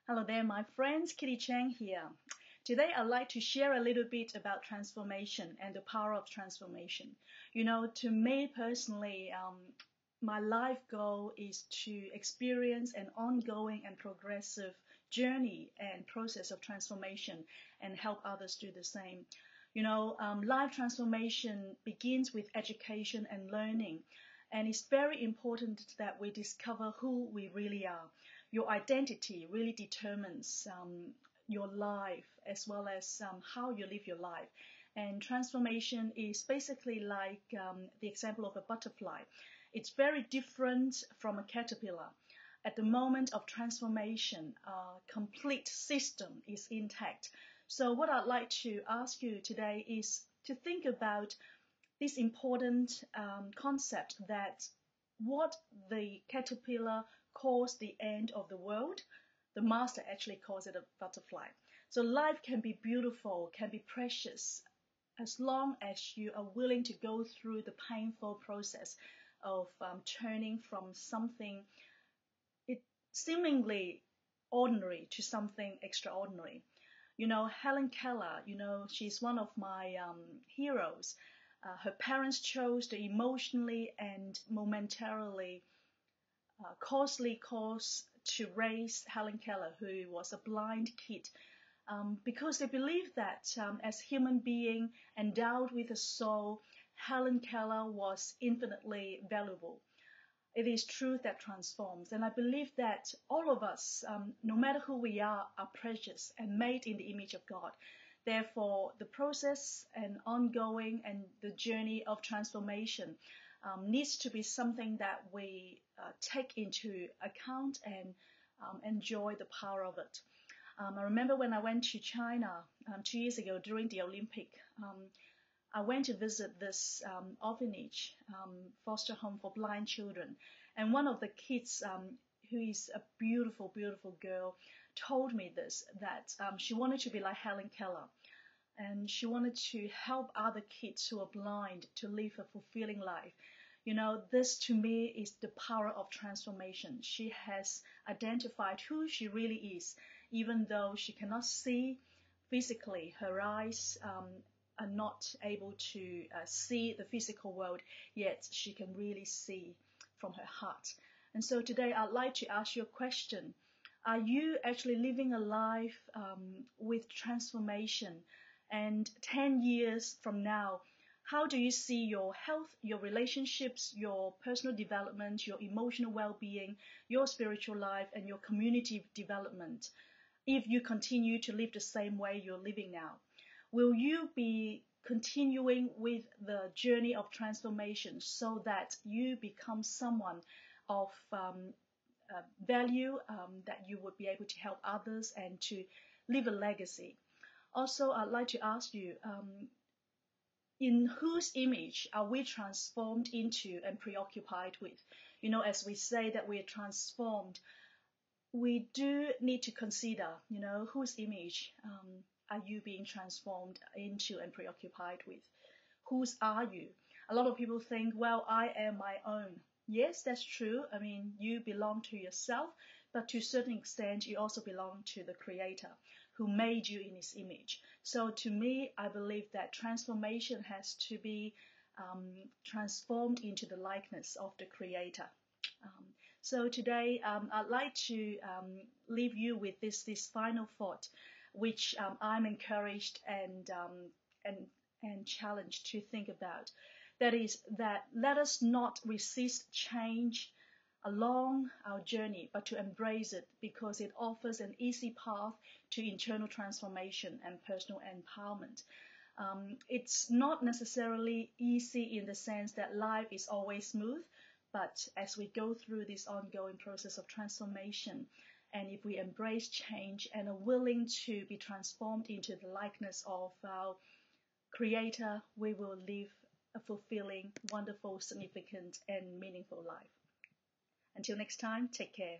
Hello there, my friends. Kitty Chang here. Today, I'd like to share a little bit about transformation and the power of transformation. To me personally, my life goal is to experience an ongoing and progressive journey and process of transformation and help others do the same. Life transformation begins with education and learning. And it's very important that we discover who we really are. Your identity really determines your life as well as how you live your life. And transformation is basically like the example of a butterfly. It's very different from a caterpillar. At the moment of transformation, a complete system is intact. So what I'd like to ask you today is to think about this important concept that what the caterpillar calls the end of the world, the master actually calls it a butterfly. So life can be beautiful, can be precious, as long as you are willing to go through the painful process of turning from something seemingly ordinary to something extraordinary. Helen Keller, she's one of my heroes. Her parents chose the emotionally and momentarily costly course to raise Helen Keller, who was a blind kid, because they believed that as human being endowed with a soul, Helen Keller was infinitely valuable. It is truth that transforms, and I believe that all of us, no matter who we are precious and made in the image of God. Therefore, the process and ongoing and the journey of transformation needs to be something that we take into account and enjoy the power of it. I remember when I went to China 2 years ago during the Olympic. I went to visit this orphanage, foster home for blind children. And one of the kids, who is a beautiful, beautiful girl, told me that she wanted to be like Helen Keller. And she wanted to help other kids who are blind to live a fulfilling life. This to me is the power of transformation. She has identified who she really is, even though she cannot see physically. Her eyes are not able to see the physical world, yet she can really see from her heart. And so today I'd like to ask you a question. Are you actually living a life with transformation? And 10 years from now, how do you see your health, your relationships, your personal development, your emotional well-being, your spiritual life, and your community development if you continue to live the same way you're living now? Will you be continuing with the journey of transformation so that you become someone of value, that you would be able to help others and to leave a legacy? Also, I'd like to ask you, in whose image are we transformed into and preoccupied with? As we say that we are transformed, we do need to consider, whose image are you being transformed into and preoccupied with? Whose are you? A lot of people think, well, I am my own. Yes, that's true. I mean, you belong to yourself, but to a certain extent, you also belong to the Creator who made you in His image. So to me, I believe that transformation has to be transformed into the likeness of the Creator. So today, I'd like to leave you with this final thought, which I'm encouraged and challenged to think about. That is that let us not resist change along our journey, but to embrace it because it offers an easy path to internal transformation and personal empowerment. It's not necessarily easy in the sense that life is always smooth, but as we go through this ongoing process of transformation, and if we embrace change and are willing to be transformed into the likeness of our Creator, we will live a fulfilling, wonderful, significant, and meaningful life. Until next time, take care.